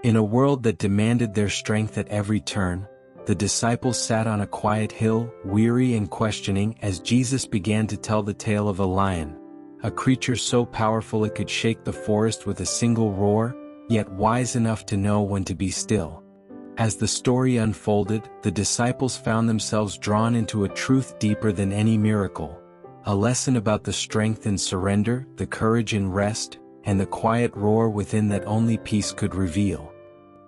In a world that demanded their strength at every turn, the disciples sat on a quiet hill, weary and questioning as Jesus began to tell the tale of a lion, a creature so powerful it could shake the forest with a single roar, yet wise enough to know when to be still. As the story unfolded, the disciples found themselves drawn into a truth deeper than any miracle, a lesson about the strength in surrender, the courage in rest, and the quiet roar within that only peace could reveal.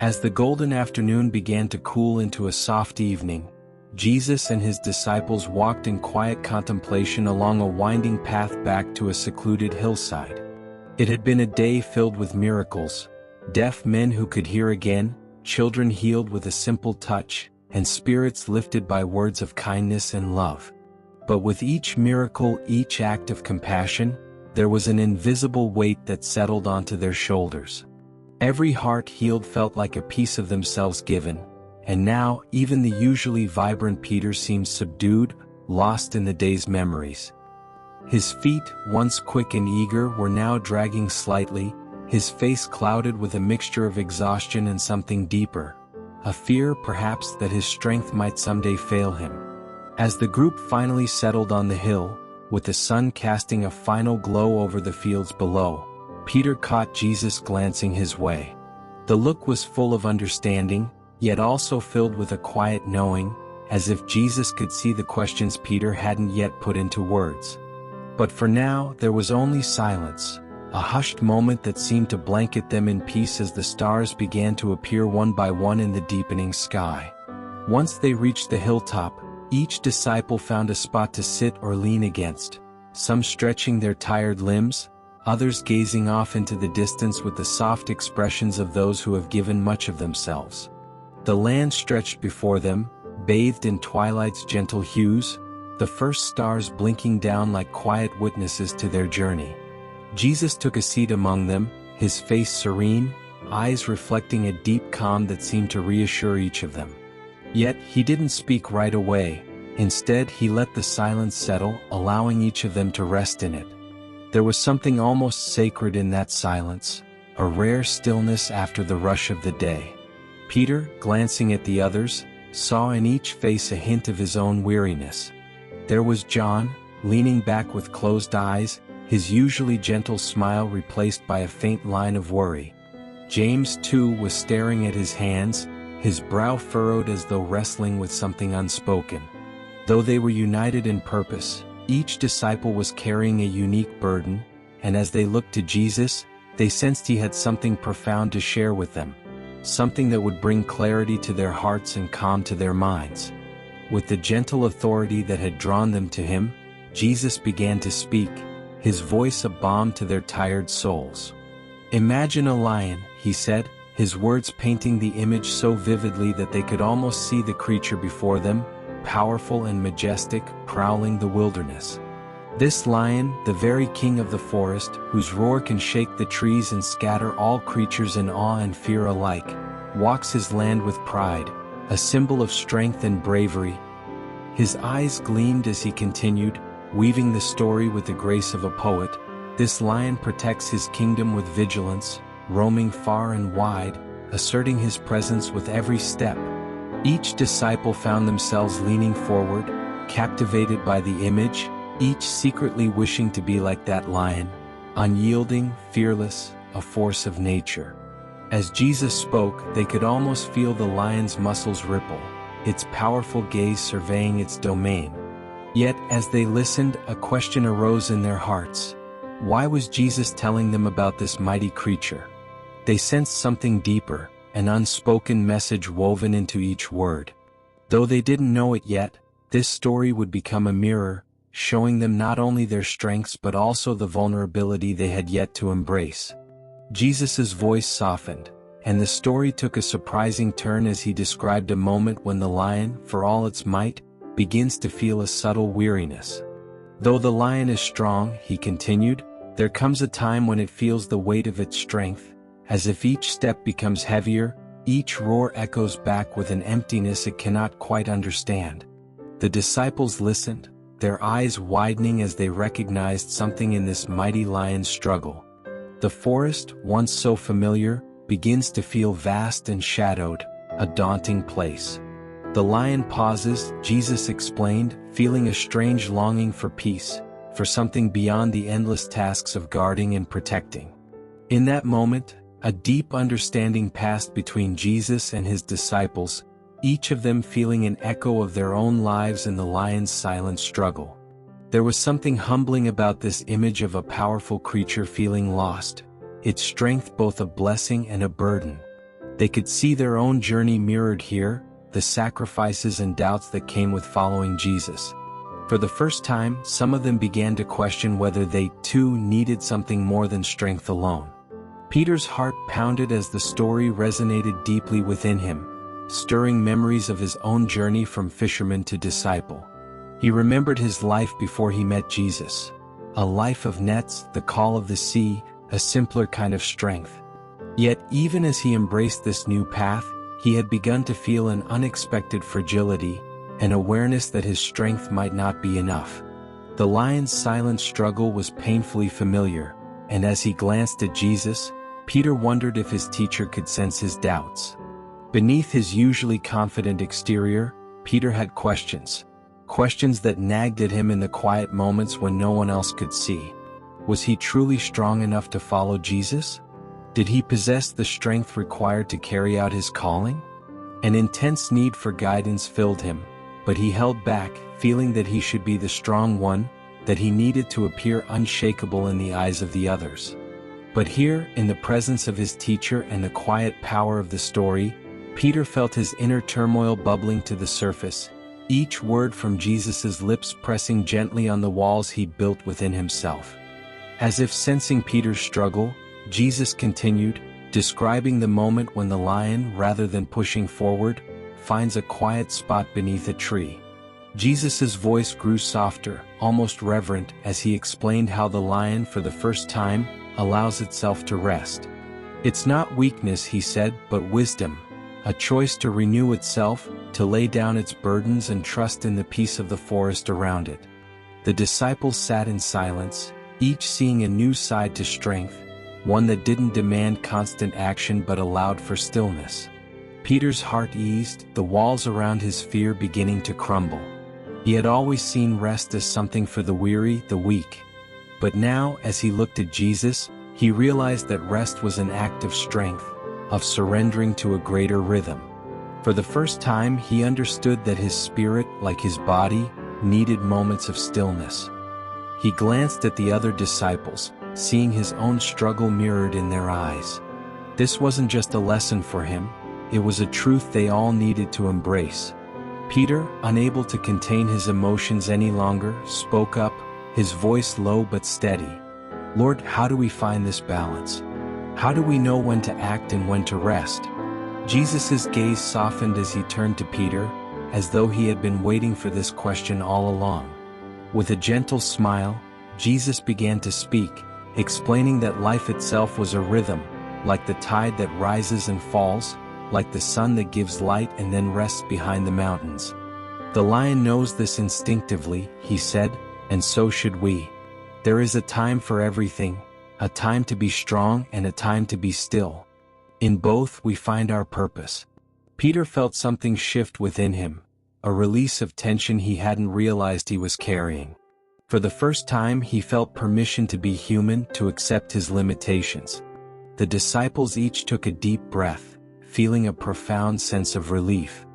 As the golden afternoon began to cool into a soft evening, Jesus and his disciples walked in quiet contemplation along a winding path back to a secluded hillside. It had been a day filled with miracles, deaf men who could hear again, children healed with a simple touch, and spirits lifted by words of kindness and love. But with each miracle, each act of compassion, there was an invisible weight that settled onto their shoulders. Every heart healed felt like a piece of themselves given, and now even the usually vibrant Peter seemed subdued, lost in the day's memories. His feet, once quick and eager, were now dragging slightly, his face clouded with a mixture of exhaustion and something deeper, a fear perhaps that his strength might someday fail him. As the group finally settled on the hill, with the sun casting a final glow over the fields below, Peter caught Jesus glancing his way. The look was full of understanding, yet also filled with a quiet knowing, as if Jesus could see the questions Peter hadn't yet put into words. But for now there was only silence, a hushed moment that seemed to blanket them in peace as the stars began to appear one by one in the deepening sky. Once they reached the hilltop, each disciple found a spot to sit or lean against, some stretching their tired limbs, others gazing off into the distance with the soft expressions of those who have given much of themselves. The land stretched before them, bathed in twilight's gentle hues, the first stars blinking down like quiet witnesses to their journey. Jesus took a seat among them, his face serene, eyes reflecting a deep calm that seemed to reassure each of them. Yet he didn't speak right away. Instead, he let the silence settle, allowing each of them to rest in it. There was something almost sacred in that silence, a rare stillness after the rush of the day. Peter, glancing at the others, saw in each face a hint of his own weariness. There was John, leaning back with closed eyes, his usually gentle smile replaced by a faint line of worry. James, too, was staring at his hands, his brow furrowed as though wrestling with something unspoken. Though they were united in purpose, each disciple was carrying a unique burden, and as they looked to Jesus, they sensed he had something profound to share with them, something that would bring clarity to their hearts and calm to their minds. With the gentle authority that had drawn them to him, Jesus began to speak, his voice a balm to their tired souls. "Imagine a lion," he said, his words painting the image so vividly that they could almost see the creature before them, powerful and majestic, prowling the wilderness. This lion, the very king of the forest, whose roar can shake the trees and scatter all creatures in awe and fear alike, walks his land with pride, a symbol of strength and bravery. His eyes gleamed as he continued, weaving the story with the grace of a poet. This lion protects his kingdom with vigilance, roaming far and wide, asserting his presence with every step. Each disciple found themselves leaning forward, captivated by the image, each secretly wishing to be like that lion, unyielding, fearless, a force of nature. As Jesus spoke, they could almost feel the lion's muscles ripple, its powerful gaze surveying its domain. Yet, as they listened, a question arose in their hearts. Why was Jesus telling them about this mighty creature? They sensed something deeper, an unspoken message woven into each word. Though they didn't know it yet, this story would become a mirror, showing them not only their strengths but also the vulnerability they had yet to embrace. Jesus' voice softened, and the story took a surprising turn as he described a moment when the lion, for all its might, begins to feel a subtle weariness. Though the lion is strong, he continued, there comes a time when it feels the weight of its strength, as if each step becomes heavier, each roar echoes back with an emptiness it cannot quite understand. The disciples listened, their eyes widening as they recognized something in this mighty lion's struggle. The forest, once so familiar, begins to feel vast and shadowed, a daunting place. The lion pauses, Jesus explained, feeling a strange longing for peace, for something beyond the endless tasks of guarding and protecting. In that moment, a deep understanding passed between Jesus and his disciples, each of them feeling an echo of their own lives in the lion's silent struggle. There was something humbling about this image of a powerful creature feeling lost, its strength both a blessing and a burden. They could see their own journey mirrored here, the sacrifices and doubts that came with following Jesus. For the first time, some of them began to question whether they, too, needed something more than strength alone. Peter's heart pounded as the story resonated deeply within him, stirring memories of his own journey from fisherman to disciple. He remembered his life before he met Jesus. A life of nets, the call of the sea, a simpler kind of strength. Yet even as he embraced this new path, he had begun to feel an unexpected fragility, an awareness that his strength might not be enough. The lion's silent struggle was painfully familiar, and as he glanced at Jesus, Peter wondered if his teacher could sense his doubts. Beneath his usually confident exterior, Peter had questions. Questions that nagged at him in the quiet moments when no one else could see. Was he truly strong enough to follow Jesus? Did he possess the strength required to carry out his calling? An intense need for guidance filled him, but he held back, feeling that he should be the strong one, that he needed to appear unshakable in the eyes of the others. But here, in the presence of his teacher and the quiet power of the story, Peter felt his inner turmoil bubbling to the surface, each word from Jesus' lips pressing gently on the walls he'd built within himself. As if sensing Peter's struggle, Jesus continued, describing the moment when the lion, rather than pushing forward, finds a quiet spot beneath a tree. Jesus' voice grew softer, almost reverent, as he explained how the lion, for the first time, allows itself to rest. It's not weakness, he said, but wisdom, a choice to renew itself, to lay down its burdens and trust in the peace of the forest around it. The disciples sat in silence, each seeing a new side to strength, one that didn't demand constant action but allowed for stillness. Peter's heart eased, the walls around his fear beginning to crumble. He had always seen rest as something for the weary, the weak. But now, as he looked at Jesus, he realized that rest was an act of strength, of surrendering to a greater rhythm. For the first time, he understood that his spirit, like his body, needed moments of stillness. He glanced at the other disciples, seeing his own struggle mirrored in their eyes. This wasn't just a lesson for him, it was a truth they all needed to embrace. Peter, unable to contain his emotions any longer, spoke up, his voice low but steady. Lord, how do we find this balance? How do we know when to act and when to rest? Jesus' gaze softened as he turned to Peter, as though he had been waiting for this question all along. With a gentle smile, Jesus began to speak, explaining that life itself was a rhythm, like the tide that rises and falls, like the sun that gives light and then rests behind the mountains. The lion knows this instinctively, he said, and so should we. There is a time for everything, a time to be strong and a time to be still. In both we find our purpose. Peter felt something shift within him, a release of tension he hadn't realized he was carrying. For the first time he felt permission to be human, to accept his limitations. The disciples each took a deep breath, feeling a profound sense of relief.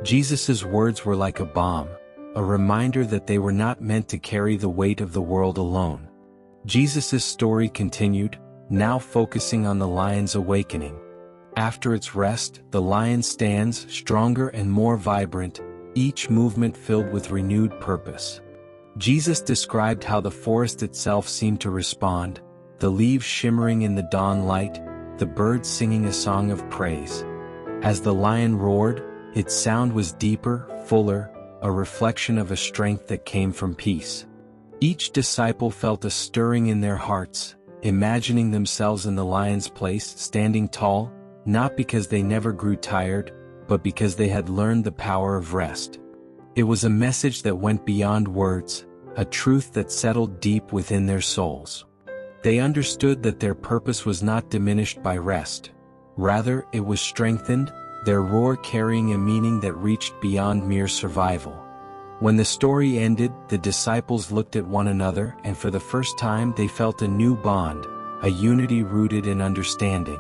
Jesus' words were like a balm, a reminder that they were not meant to carry the weight of the world alone. Jesus' story continued, now focusing on the lion's awakening. After its rest, the lion stands, stronger and more vibrant, each movement filled with renewed purpose. Jesus described how the forest itself seemed to respond, the leaves shimmering in the dawn light, the birds singing a song of praise. As the lion roared, its sound was deeper, fuller, a reflection of a strength that came from peace. Each disciple felt a stirring in their hearts, imagining themselves in the lion's place, standing tall, not because they never grew tired, but because they had learned the power of rest. It was a message that went beyond words, a truth that settled deep within their souls. They understood that their purpose was not diminished by rest. Rather, it was strengthened, their roar carrying a meaning that reached beyond mere survival. When the story ended, the disciples looked at one another, and for the first time they felt a new bond, a unity rooted in understanding.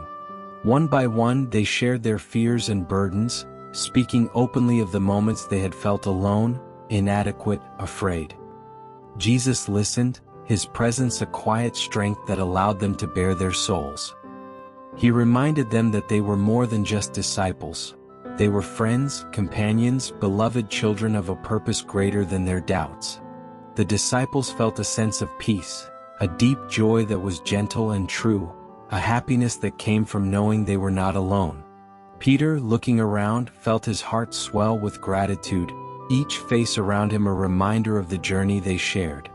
One by one they shared their fears and burdens, speaking openly of the moments they had felt alone, inadequate, afraid. Jesus listened, his presence a quiet strength that allowed them to bare their souls. He reminded them that they were more than just disciples. They were friends, companions, beloved children of a purpose greater than their doubts. The disciples felt a sense of peace, a deep joy that was gentle and true, a happiness that came from knowing they were not alone. Peter, looking around, felt his heart swell with gratitude, each face around him a reminder of the journey they shared.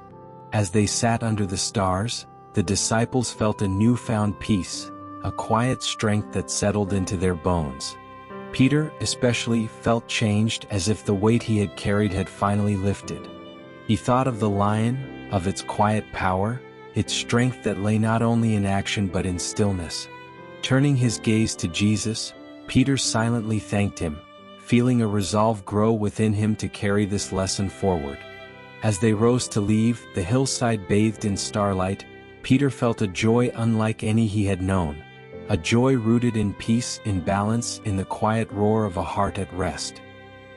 As they sat under the stars, the disciples felt a newfound peace, a quiet strength that settled into their bones. Peter, especially, felt changed, as if the weight he had carried had finally lifted. He thought of the lion, of its quiet power, its strength that lay not only in action but in stillness. Turning his gaze to Jesus, Peter silently thanked him, feeling a resolve grow within him to carry this lesson forward. As they rose to leave, the hillside bathed in starlight, Peter felt a joy unlike any he had known. A joy rooted in peace, in balance, in the quiet roar of a heart at rest.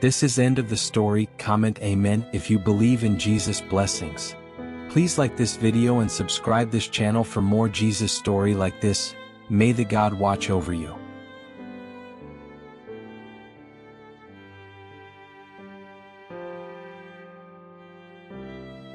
This is end of the story. Comment amen if you believe in Jesus' blessings. Please like this video and subscribe this channel for more Jesus story like this. May the God watch over you.